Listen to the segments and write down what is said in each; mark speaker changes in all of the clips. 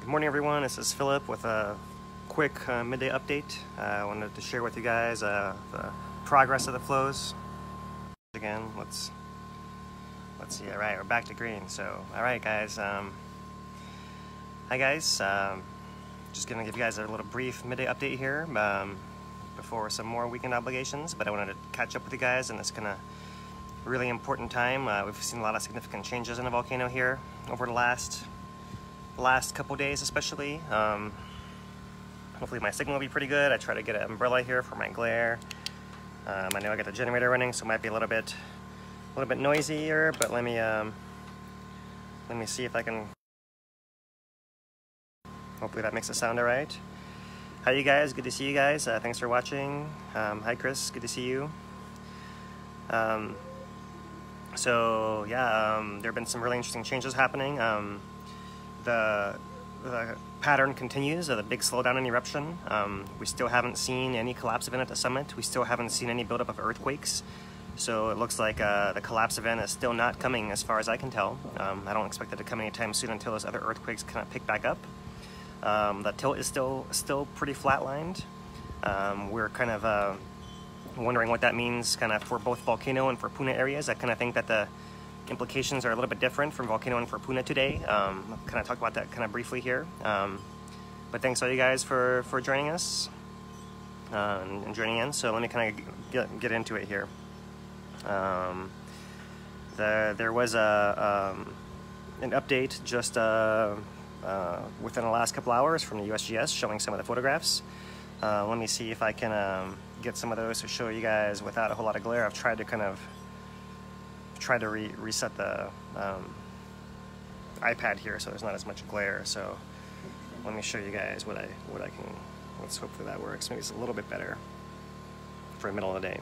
Speaker 1: Good morning, everyone. This is Philip with a quick midday update. I wanted to share with you guys the progress of the flows. Again, let's see. All right, we're back to green. So, all right, guys. Hi, guys. Just gonna give you guys a little brief midday update here before some more weekend obligations. But I wanted to catch up with you guys in this kind of really important time. We've seen a lot of significant changes in the volcano here over the last couple days, especially. Hopefully my signal will be pretty good. I try to get an umbrella here for my glare. I know I got the generator running, so it might be a little bit noisier, but let me see if I can. Hopefully that makes it sound all right. Hi, you guys. Good to see you guys. Thanks for watching. Hi, Chris. Good to see you. So yeah, there have been some really interesting changes happening. The pattern continues of the big slowdown in eruption. We still haven't seen any collapse event at the summit. We still haven't seen any buildup of earthquakes. So it looks like the collapse event is still not coming as far as I can tell. I don't expect it to come anytime soon until those other earthquakes kind of pick back up. The tilt is still pretty flatlined. We're kind of wondering what that means kind of for both volcano and for Puna areas. I kind of think that the implications are a little bit different from volcano and for Puna today. I'll kind of talk about that kind of briefly here. But thanks all you guys for joining us and joining in. So let me kind of get into it here. There was an update just within the last couple hours from the USGS showing some of the photographs. Let me see if I can get some of those to show you guys without a whole lot of glare. I've tried to reset the iPad here so there's not as much glare. So let me show you guys what I can. Let's hopefully that works. Maybe it's a little bit better for the middle of the day.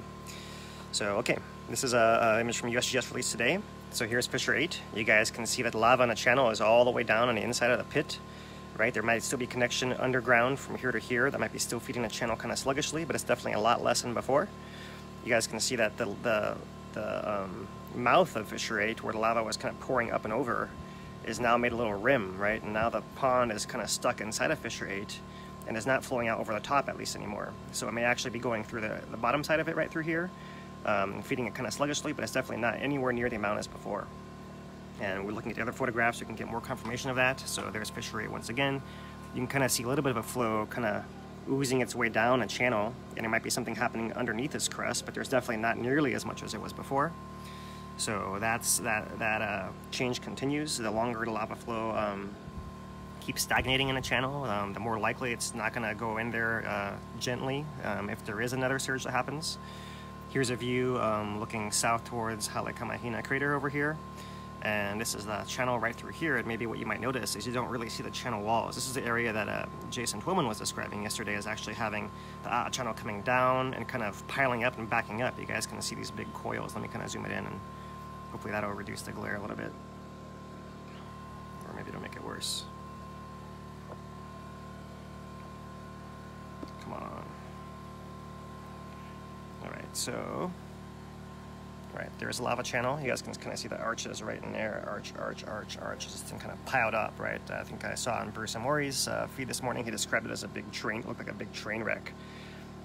Speaker 1: So okay, this is a image from USGS released today. So here's fissure 8. You guys can see that the lava on the channel is all the way down on the inside of the pit. Right, there might still be connection underground from here to here that might be still feeding the channel kind of sluggishly, but it's definitely a lot less than before. You guys can see that the mouth of fissure 8, where the lava was kind of pouring up and over, is now made a little rim, right? And now the pond is kind of stuck inside of fissure 8 and is not flowing out over the top at least anymore. So it may actually be going through the bottom side of it right through here, feeding it kind of sluggishly, but it's definitely not anywhere near the amount as before. And we're looking at the other photographs, so we can get more confirmation of that. So there's fissure 8 once again. You can kind of see a little bit of a flow kind of oozing its way down a channel, and there might be something happening underneath this crust, but there's definitely not nearly as much as it was before. So that change continues. The longer the lava flow keeps stagnating in a channel, the more likely it's not going to go in there gently if there is another surge that happens. Here's a view looking south towards Halekamahina crater over here. And this is the channel right through here. And maybe what you might notice is you don't really see the channel walls. This is the area that Jason Twillman was describing yesterday as actually having the channel coming down and kind of piling up and backing up. You guys can see these big coils. Let me kind of zoom it in, and hopefully that'll reduce the glare a little bit. Or maybe it'll make it worse. Come on. All right, so... Right, there's a lava channel. You guys can kind of see the arches right in there. Arch. Just kind of piled up, right? I think I saw on Bruce Amori's feed this morning, he described it as a big train, it looked like a big train wreck.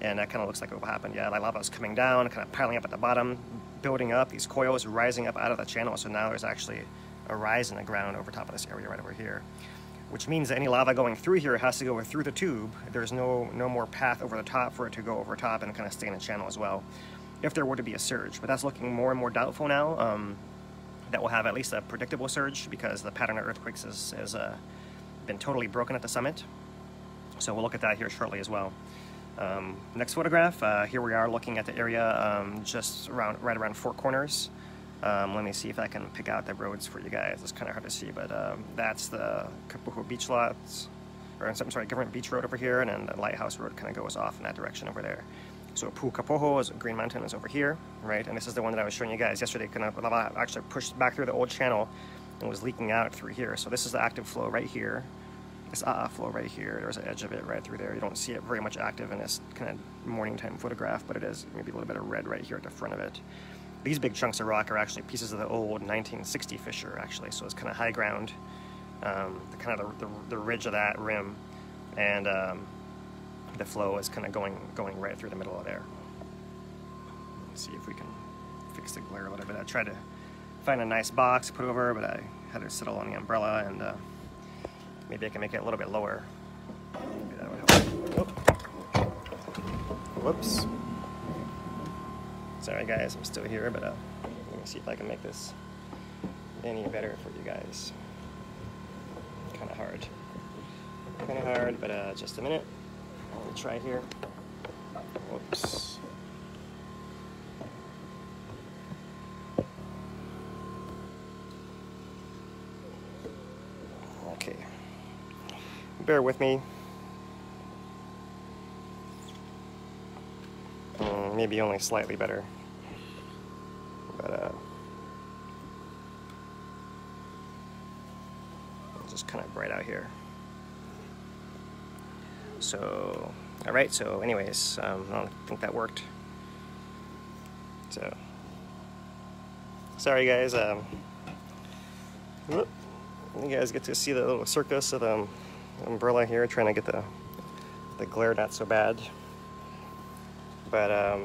Speaker 1: And that kind of looks like what happened. Yeah, the lava was coming down, kind of piling up at the bottom, building up, these coils rising up out of the channel. So now there's actually a rise in the ground over top of this area right over here, which means that any lava going through here has to go through the tube. There's no more path over the top for it to go over top and kind of stay in the channel as well, if there were to be a surge. But that's looking more and more doubtful now. That we'll have at least a predictable surge because the pattern of earthquakes has been totally broken at the summit. So we'll look at that here shortly as well. Next photograph, here we are looking at the area just right around Four Corners. Let me see if I can pick out the roads for you guys. It's kind of hard to see, but that's the Kapuho Beach lots, or I'm sorry, Government Beach Road over here, and then the Lighthouse Road kind of goes off in that direction over there. So Pukapoho is Green Mountain is over here, right? And this is the one that I was showing you guys yesterday. Kind of lava actually pushed back through the old channel and was leaking out through here. So this is the active flow right here. This flow right here. There's an edge of it right through there. You don't see it very much active in this kind of morning time photograph, but it is maybe a little bit of red right here at the front of it. These big chunks of rock are actually pieces of the old 1960 fissure, actually. So it's kind of high ground the kind of the ridge of that rim, and the flow is kind of going right through the middle of there. Let's see if we can fix the glare a little bit. I tried to find a nice box to put over, but I had to settle on the umbrella, and maybe I can make it a little bit lower. Maybe that would help. Oh. Whoops. Sorry guys, I'm still here, but let me see if I can make this any better for you guys. Kind of hard, but just a minute. Let me try here. Whoops. Okay. Bear with me. Maybe only slightly better, but it's just kind of bright out here. So, all right. So, anyways, I don't think that worked. So, sorry guys. You guys get to see the little circus of the umbrella here, trying to get the glare not so bad. But I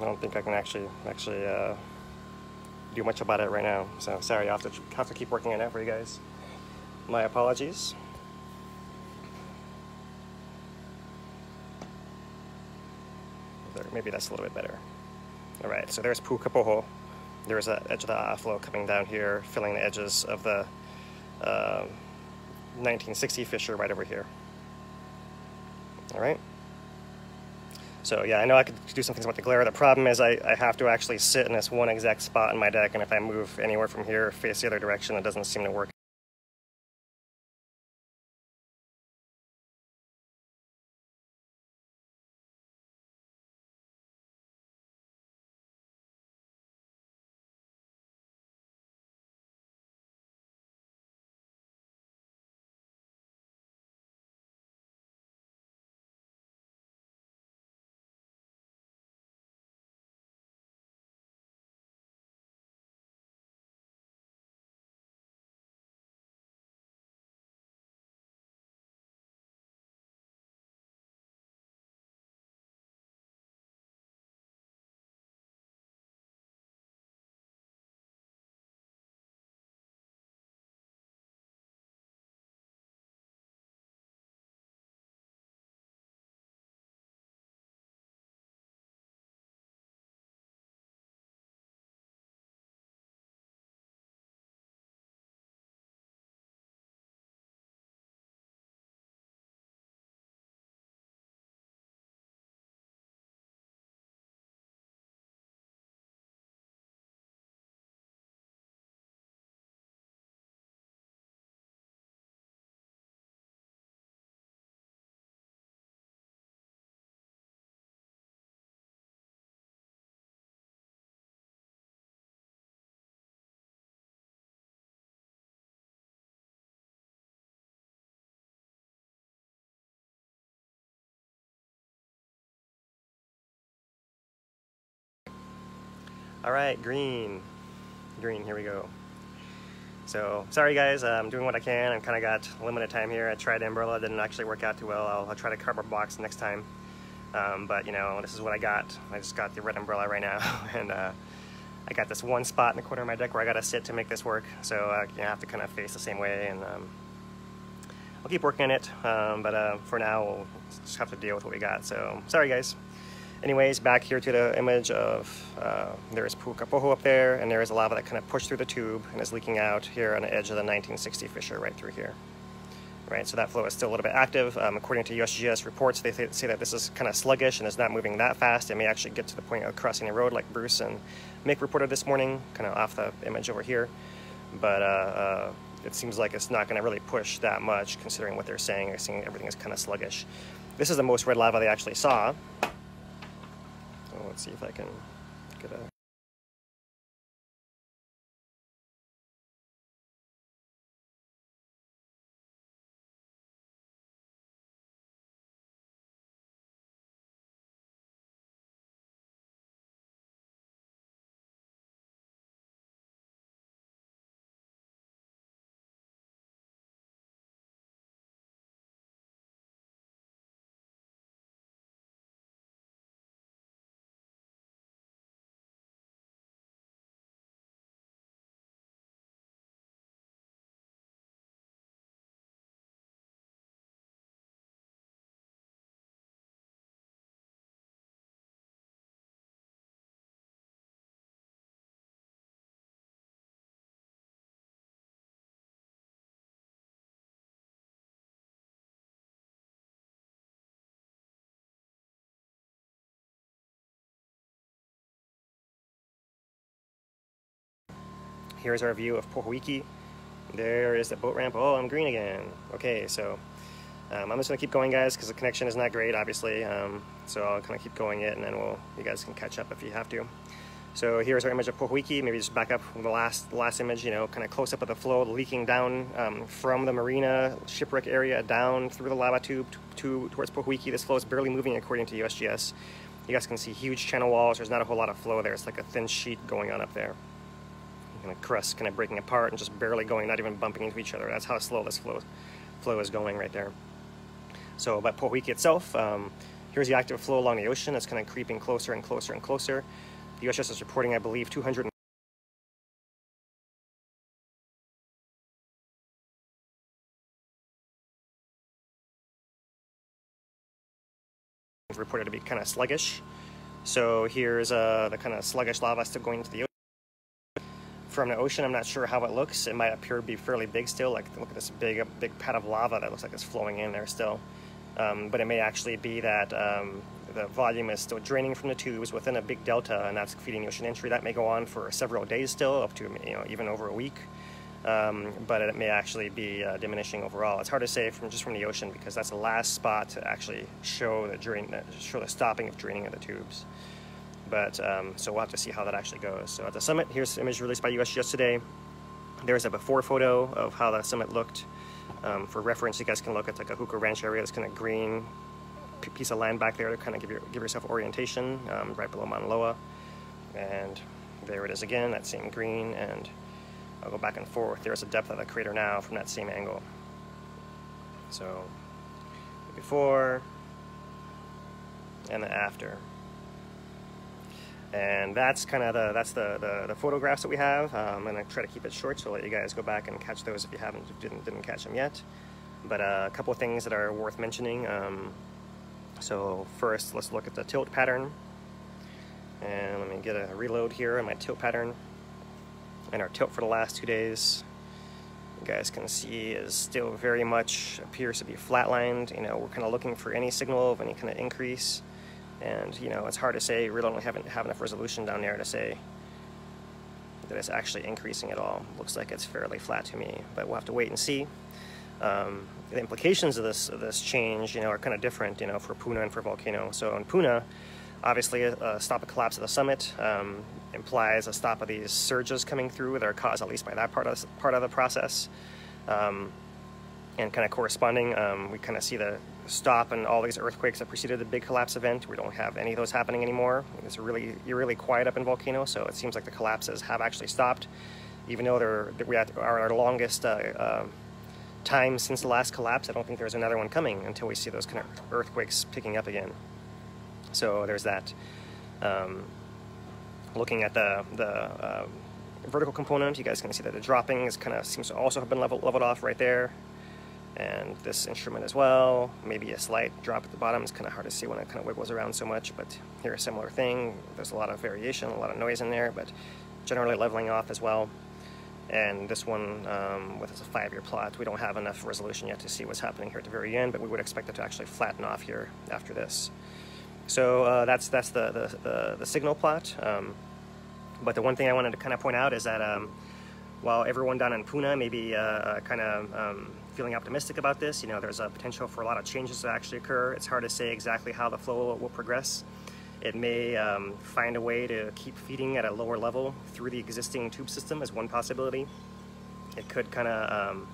Speaker 1: don't think I can actually do much about it right now. So sorry, I'll have to keep working on that for you guys. My apologies. There, maybe that's a little bit better. All right, so there's Pukapoho. There's an edge of the flow coming down here, filling the edges of the 1960 fissure right over here. All right. So yeah, I know I could do some things about the glare. The problem is I have to actually sit in this one exact spot in my deck, and if I move anywhere from here or face the other direction, it doesn't seem to work. All right, green, here we go. So, sorry guys, I'm doing what I can. I've kind of got limited time here. I tried the umbrella, didn't actually work out too well. I'll try the cardboard box next time. But you know, this is what I got. I just got the red umbrella right now, and I got this one spot in the corner of my deck where I gotta sit to make this work. So I have to kind of face the same way, and I'll keep working on it. But for now, we'll just have to deal with what we got. So, sorry guys. Anyways, back here to the image of, there is Pukapoho up there, and there is a lava that kind of pushed through the tube and is leaking out here on the edge of the 1960 fissure right through here. Right, so that flow is still a little bit active. According to USGS reports, they say that this is kind of sluggish and is not moving that fast. It may actually get to the point of crossing the road like Bruce and Mick reported this morning, kind of off the image over here. But it seems like it's not going to really push that much considering what they're saying. They're saying everything is kind of sluggish. This is the most red lava they actually saw. So let's see if I can get a here's our view of Pohoiki. There is the boat ramp. Oh, I'm green again. Okay, so I'm just gonna keep going, guys, because the connection is not great, obviously. So I'll kind of keep going it, and then you guys can catch up if you have to. So here's our image of Pohoiki. Maybe just back up from the last image, you know, kind of close up of the flow leaking down from the marina shipwreck area down through the lava tube towards Pohoiki. This flow is barely moving according to USGS. You guys can see huge channel walls. There's not a whole lot of flow there. It's like a thin sheet going on up there. And a crust kind of breaking apart and just barely going, not even bumping into each other. That's how slow this flow is going right there. So, but Pohoiki itself, here's the active flow along the ocean. It's kind of creeping closer and closer and closer. The USGS is reporting, I believe, 200 reported to be kind of sluggish. So here's the kind of sluggish lava still going into the ocean. From the ocean, I'm not sure how it looks. It might appear to be fairly big still. Like, look at this big pad of lava that looks like it's flowing in there still. But it may actually be that the volume is still draining from the tubes within a big delta, and that's feeding the ocean entry. That may go on for several days still, up to, you know, even over a week. But it may actually be diminishing overall. It's hard to say from the ocean, because that's the last spot to actually show the stopping of draining of the tubes. But so we'll have to see how that actually goes. So at the summit, here's an image released by USGS today. There's a before photo of how the summit looked. For reference, you guys can look at like a Hookah Ranch area. This kind of green piece of land back there to kind of give yourself orientation, right below Mauna Loa. And there it is again, that same green, and I'll go back and forth. There's the depth of the crater now from that same angle. So the before and the after. And that's kind of the photographs that we have. I'm gonna try to keep it short, so I'll let you guys go back and catch those if you didn't catch them yet. But a couple of things that are worth mentioning. So first, let's look at the tilt pattern. And let me get a reload here on my tilt pattern. And our tilt for the last 2 days, you guys can see, is still very much appears to be flatlined. You know, we're kind of looking for any signal of any kind of increase. And, you know, it's hard to say. We don't have enough resolution down there to say that it's actually increasing at all. Looks like it's fairly flat to me, but we'll have to wait and see. The implications of this change, you know, are kind of different, you know, for Puna and for Volcano. So in Puna, obviously, a stop of collapse at the summit implies a stop of these surges coming through that are caused at least by that part of the process. And kind of corresponding, we kind of see the stop and all these earthquakes that preceded the big collapse event. We don't have any of those happening anymore. It's really quiet up in Volcano, so it seems like the collapses have actually stopped, even though we are at our longest time since the last collapse. I don't think there's another one coming until we see those kind of earthquakes picking up again. So there's that. Looking at the vertical component, you guys can see that the dropping seems to also have been leveled off right there. And this instrument as well, maybe a slight drop at the bottom. It's kind of hard to see when it kind of wiggles around so much, but here a similar thing. There's a lot of variation, a lot of noise in there, but generally leveling off as well. And this one, with a 5-year plot, we don't have enough resolution yet to see what's happening here at the very end, but we would expect it to actually flatten off here after this. So that's the signal plot. But the one thing I wanted to kind of point out is that while everyone down in Puna may be kind of feeling optimistic about this, you know, there's a potential for a lot of changes to actually occur. It's hard to say exactly how the flow will progress. It may find a way to keep feeding at a lower level through the existing tube system as one possibility. It could kind of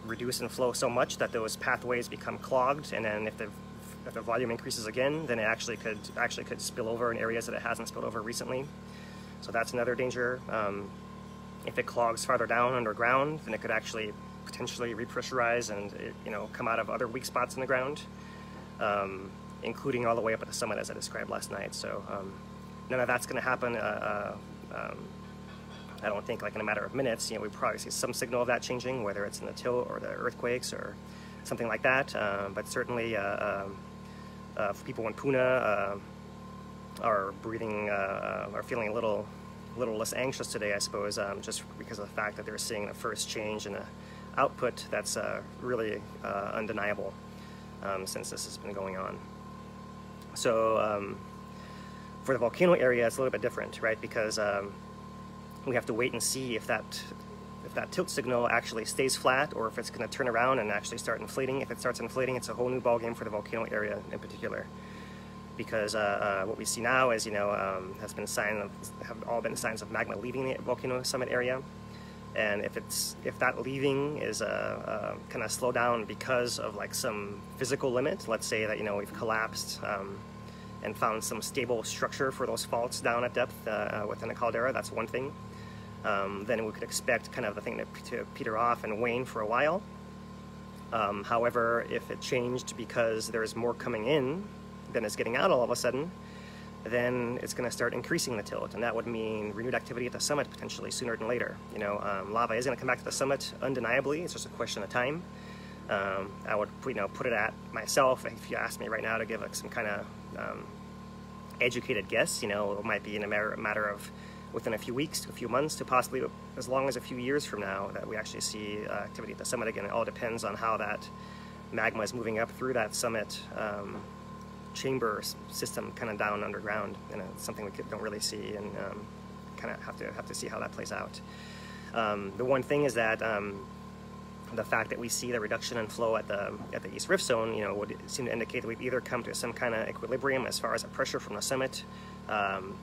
Speaker 1: reduce in flow so much that those pathways become clogged, and then if the volume increases again, then it actually could spill over in areas that it hasn't spilled over recently. So that's another danger. If it clogs farther down underground, then it could actually potentially repressurize and come out of other weak spots in the ground, including all the way up at the summit as I described last night. So none of that's going to happen. I don't think like in a matter of minutes. You know, we probably see some signal of that changing, whether it's in the tilt or the earthquakes or something like that. But certainly, for people in Puna are breathing, are feeling a little less anxious today, I suppose, just because of the fact that they're seeing the first change in the output that's really undeniable since this has been going on. So for the volcano area, it's a little bit different, right? Because we have to wait and see if that tilt signal actually stays flat, or if it's going to turn around and actually start inflating. If it starts inflating, it's a whole new ballgame for the volcano area in particular, because what we see now is, have all been signs of magma leaving the volcano summit area. And if that leaving is kind of slow down because of like some physical limit, let's say that we've collapsed and found some stable structure for those faults down at depth within the caldera, that's one thing. Then we could expect kind of the thing to peter off and wane for a while. However, if it changed because there's more coming in than is getting out all of a sudden, then it's going to start increasing the tilt, and that would mean renewed activity at the summit potentially sooner than later. Lava is going to come back to the summit undeniably. It's just a question of time. I would put it at myself, if you ask me right now to give some kind of educated guess, it might be in a matter of within a few weeks to a few months to possibly as long as a few years from now that we actually see activity at the summit again. It all depends on how that magma is moving up through that summit chamber system kind of down underground, and it's something we don't really see, and kind of have to see how that plays out. The one thing is that the fact that we see the reduction in flow at the East Rift Zone, would seem to indicate that we've either come to some kind of equilibrium as far as the pressure from the summit,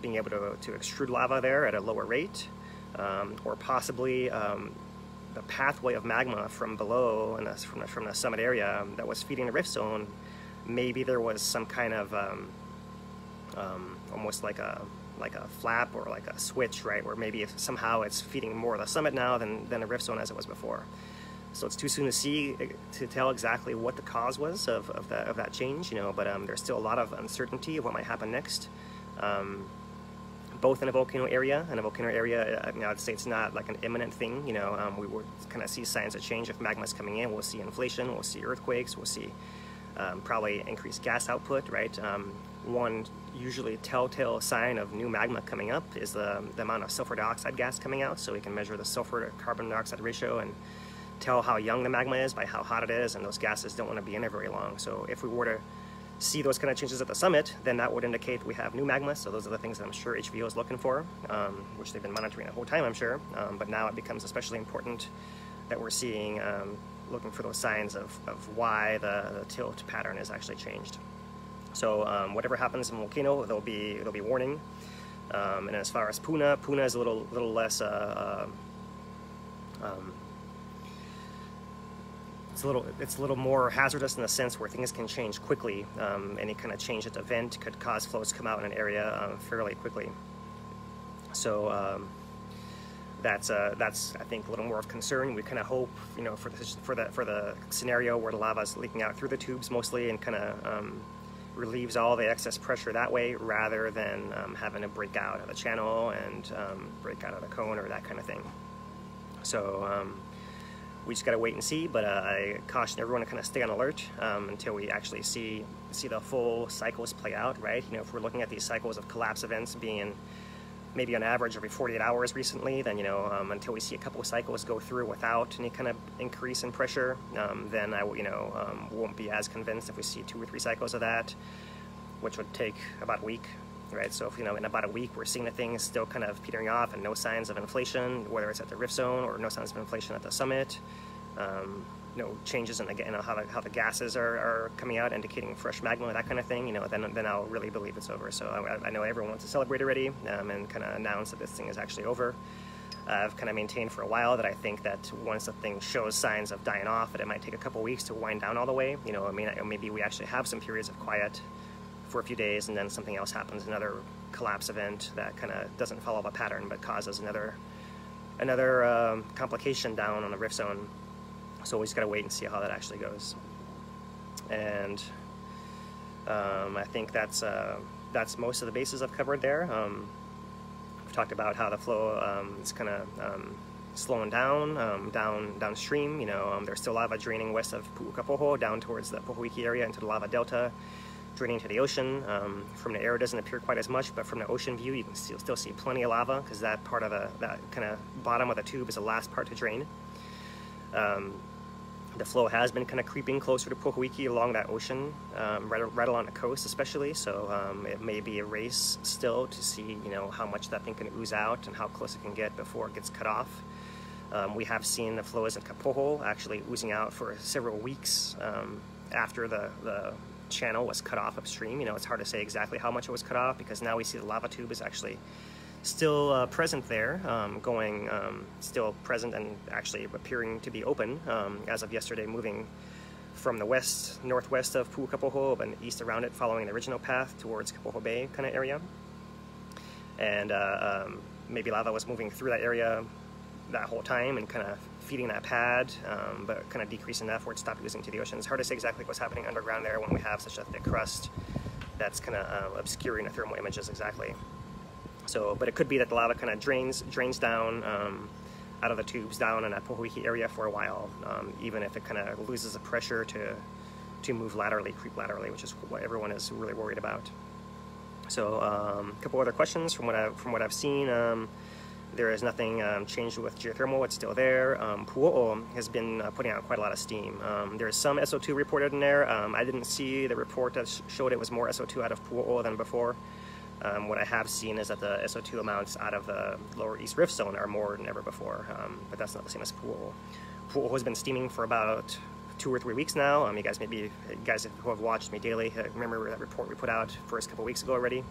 Speaker 1: being able to extrude lava there at a lower rate, or possibly the pathway of magma from below and from the summit area that was feeding the Rift Zone. Maybe there was some kind of almost like a flap or like a switch, right, where maybe if somehow it's feeding more of the summit now than the Rift Zone as it was before. So it's too soon to tell exactly what the cause was of that change, but there's still a lot of uncertainty of what might happen next, both in a volcano area. In a volcano area, I'd say it's not like an imminent thing. We would kind of see signs of change if magma's coming in. We'll see inflation, we'll see earthquakes, we'll see probably increased gas output, right? One usually telltale sign of new magma coming up is the amount of sulfur dioxide gas coming out. So we can measure the sulfur to carbon dioxide ratio and tell how young the magma is by how hot it is, and those gases don't want to be in there very long. So if we were to see those kind of changes at the summit, then that would indicate we have new magma. So those are the things that I'm sure HVO is looking for, which they've been monitoring the whole time, I'm sure. But now it becomes especially important that we're seeing looking for those signs of why the tilt pattern has actually changed. So whatever happens in volcano, there'll be warning. And as far as Puna is a little less. It's a little more hazardous in the sense where things can change quickly. Any kind of change at the vent could cause flows to come out in an area fairly quickly. So. That's I think a little more of concern. We kind of hope, for the scenario where the lava is leaking out through the tubes mostly and kind of relieves all the excess pressure that way, rather than having to break out of the channel and break out of the cone or that kind of thing. So we just got to wait and see. But I caution everyone to kind of stay on alert until we actually see the full cycles play out, right? If we're looking at these cycles of collapse events being maybe on average every 48 hours recently, then until we see a couple of cycles go through without any kind of increase in pressure, then I won't be as convinced if we see 2 or 3 cycles of that, which would take about a week, right? So if in about a week we're seeing the things still kind of petering off and no signs of inflation, whether it's at the Rift Zone or no signs of inflation at the summit, no changes in how the gases are coming out, indicating fresh magma, that kind of thing, then I'll really believe it's over. So I know everyone wants to celebrate already and kind of announce that this thing is actually over. I've kind of maintained for a while that I think that once the thing shows signs of dying off, that it might take a couple weeks to wind down all the way. Maybe we actually have some periods of quiet for a few days, and then something else happens, another collapse event that kind of doesn't follow a pattern but causes another complication down on the Rift Zone. So we just got to wait and see how that actually goes. And I think that's most of the bases I've covered there. We've talked about how the flow is kind of slowing down downstream. There's still lava draining west of Pu'ukapoho down towards the Pohoiki area into the lava delta, draining to the ocean. From the air it doesn't appear quite as much, but from the ocean view you can still see plenty of lava, because that part of that kind of bottom of the tube is the last part to drain. The flow has been kind of creeping closer to Pohoiki along that ocean, right along the coast especially, so it may be a race still to see, you know, how much that thing can ooze out and how close it can get before it gets cut off. We have seen the flows in Kapoho actually oozing out for several weeks after the channel was cut off upstream. You know, it's hard to say exactly how much it was cut off because now we see the lava tube is actually still present there, still present and actually appearing to be open as of yesterday, moving from the northwest of Pu'ukapoho and east around it, following the original path towards Kapoho Bay kind of area. And maybe lava was moving through that area that whole time and kind of feeding that pad, but kind of decreasing enough where it stopped oozing to the ocean. It's hard to say exactly what's happening underground there when we have such a thick crust that's kind of obscuring the thermal images exactly. So, but it could be that the lava kind of drains down out of the tubes down in that Pohoiki area for a while, even if it kind of loses the pressure to move laterally, creep laterally, which is what everyone is really worried about. So, a couple other questions from what I've seen. There is nothing changed with geothermal, it's still there. Pu'u'o has been putting out quite a lot of steam. There's some SO2 reported in there. I didn't see the report that showed it was more SO2 out of Pu'u'o than before. What I have seen is that the SO2 amounts out of the lower east rift zone are more than ever before, but that's not the same as Pu'u'o. Pu'u'o has been steaming for about 2 or 3 weeks now. You guys who have watched me daily remember that report we put out first couple weeks ago already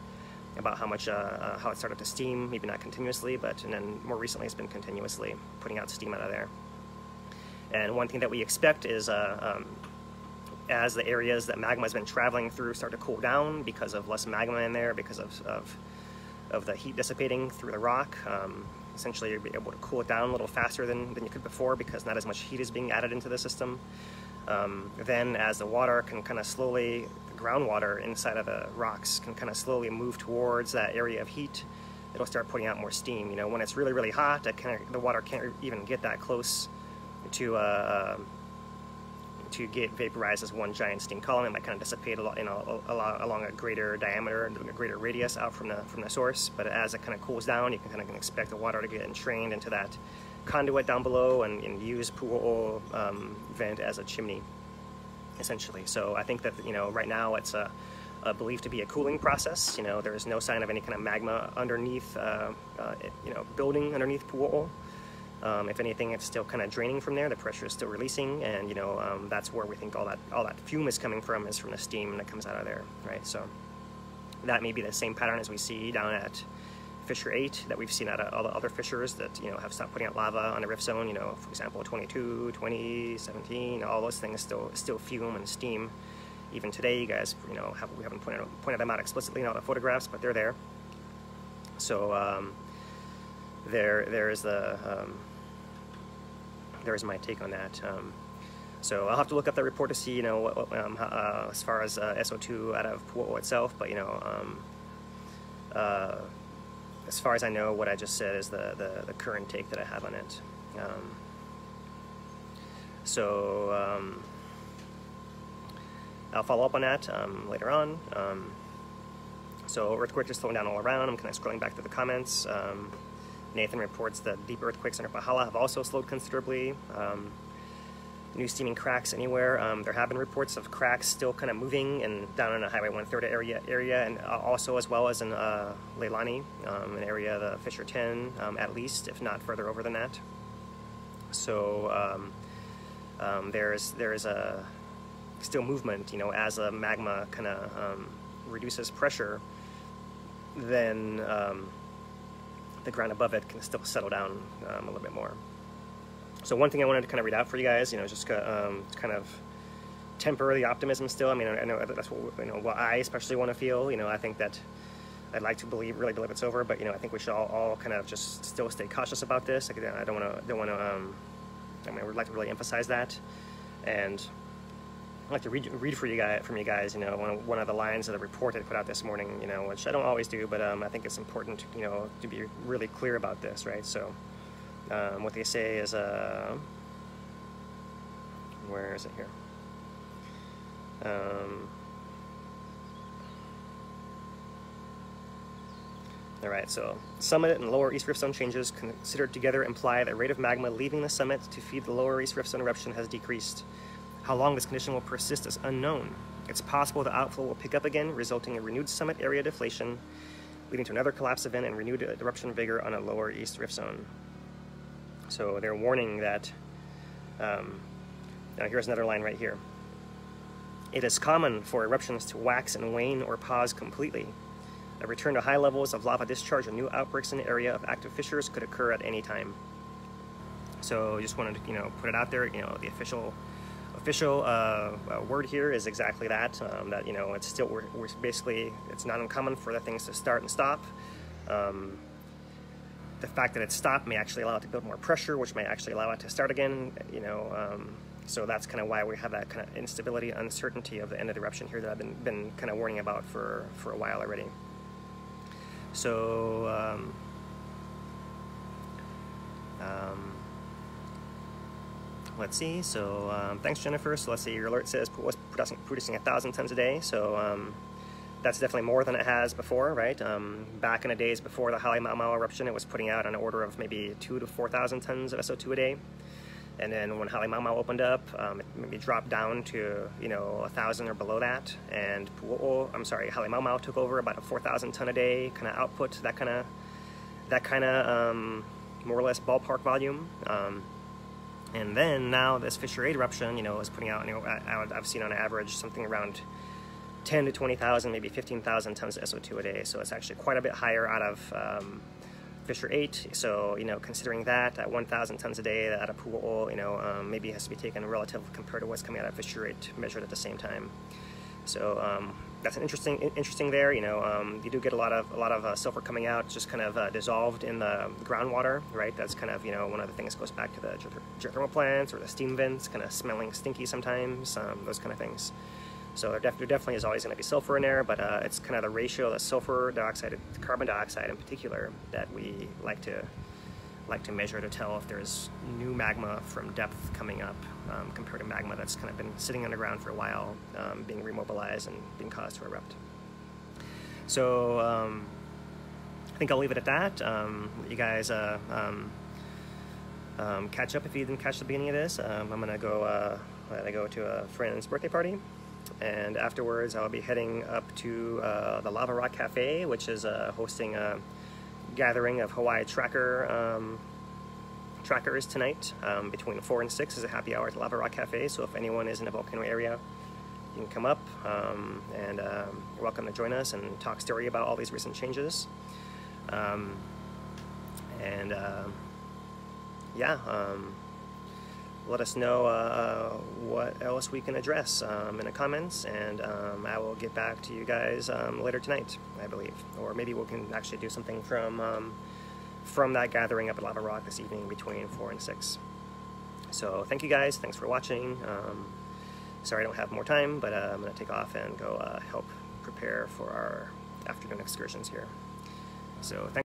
Speaker 1: about how much how it started to steam, maybe not continuously, and then more recently it's been continuously putting out steam out of there. And one thing that we expect is as the areas that magma has been traveling through start to cool down because of less magma in there, because of the heat dissipating through the rock, essentially you'll be able to cool it down a little faster than you could before because not as much heat is being added into the system. Then as the water can kind of slowly, the groundwater inside of the rocks can kind of slowly move towards that area of heat, it'll start putting out more steam. You know, when it's really, really hot, the water can't even get that close to get vaporized as one giant steam column. It might kind of dissipate along a greater diameter, a greater radius out from the source. But as it kind of cools down, you can kind of expect the water to get entrained into that conduit down below and use Pu'u'o vent as a chimney, essentially. So I think that, you know, right now it's believed to be a cooling process. You know, there is no sign of any kind of magma underneath, you know, building underneath Pu'u'o. If anything, it's still kind of draining from there. The pressure is still releasing, and you know, that's where we think all that fume is coming from, is from the steam that comes out of there, right? So that may be the same pattern as we see down at fissure 8 that we've seen out of all the other fissures that, you know, have stopped putting out lava on the rift zone. You know, for example, 22, 20, 17, all those things still fume and steam. Even today, you guys, you know, we haven't pointed them out explicitly in all the photographs, but they're there. So there's my take on that. So I'll have to look up that report to see, you know, as far as SO2 out of Pu'u'o itself, but you know, as far as I know, what I just said is the current take that I have on it. I'll follow up on that later on. So earthquakes are slowing down all around. I'm kind of scrolling back through the comments. Nathan reports that deep earthquakes under Pahala have also slowed considerably. New steaming cracks anywhere. There have been reports of cracks still kind of moving and down in the Highway 130 area, and also as well as in Leilani, an area of the Fissure 10, at least, if not further over than that. So there's a still movement, you know, as the magma kind of reduces pressure, then the ground above it can still settle down a little bit more. So one thing I wanted to kind of read out for you guys, you know, just to kind of temper the optimism still. I mean, I know that's what, you know, what I especially want to feel. You know, I think that I'd like to really believe it's over, but you know, I think we should all kind of just still stay cautious about this. Like, I don't want to. I mean, I would like to really emphasize that, and I'd like to read for you guys. You know, one of the lines of the report they put out this morning. You know, which I don't always do, but I think it's important, you know, to be really clear about this, right? So, what they say is, where is it here? All right, so summit and lower East Rift Zone changes considered together imply that rate of magma leaving the summit to feed the lower East Rift Zone eruption has decreased. How long this condition will persist is unknown. It's possible the outflow will pick up again, resulting in renewed summit area deflation, leading to another collapse event and renewed eruption vigor on a lower East Rift Zone. So they're warning that, now here's another line right here. It is common for eruptions to wax and wane or pause completely. A return to high levels of lava discharge or new outbreaks in the area of active fissures could occur at any time. So just wanted to, put it out there. The official word here is exactly that. That it's still we're basically, it's not uncommon for the things to start and stop. The fact that it's stopped may actually allow it to build more pressure, which may actually allow it to start again. So that's kind of why we have that kind of instability, uncertainty of the end of the eruption here that I've been kind of warning about for a while already. So let's see. So thanks, Jennifer. So let's see. Your alert says was producing 1,000 tons a day. So that's definitely more than it has before, right? Back in the days before the Halemaumau eruption, it was putting out an order of maybe 2,000 to 4,000 tons of SO2 a day. And then when Halemaumau opened up, it maybe dropped down to 1,000 or below that. And Halemaumau took over about a 4,000 ton a day kind of output, that kind of more or less ballpark volume. And then now this Fissure 8 eruption, is putting out, I've seen on average something around 10 to 20,000, maybe 15,000 tons of SO2 a day. So it's actually quite a bit higher out of Fissure 8. So, considering that at 1,000 tons a day out of Pu'u'o, maybe has to be taken relative compared to what's coming out of Fissure 8 measured at the same time. So that's an interesting there. You do get a lot of sulfur coming out, just kind of dissolved in the groundwater, right? That's kind of one of the things goes back to the geothermal plants or the steam vents, kind of smelling stinky sometimes, those kind of things. So there definitely is always going to be sulfur in there, but it's kind of the ratio of the sulfur dioxide to carbon dioxide in particular that we like to measure to tell if there's new magma from depth coming up compared to magma that's kind of been sitting underground for a while, being remobilized and being caused to erupt. So I think I'll leave it at that. You guys catch up if you didn't catch the beginning of this. I'm gonna go to a friend's birthday party. And afterwards, I'll be heading up to the Lava Rock Cafe, which is hosting a gathering of Hawaii trackers tonight. Between 4 and 6 is a happy hour at the Lava Rock Cafe. So if anyone is in the Volcano area, you can come up and you're welcome to join us and talk story about all these recent changes. Let us know what else we can address in the comments, and I will get back to you guys later tonight, I believe. Or maybe we can actually do something from that gathering up at Lava Rock this evening between 4 and 6. So thank you guys, thanks for watching. Sorry I don't have more time, but I'm going to take off and go help prepare for our afternoon excursions here. So thanks.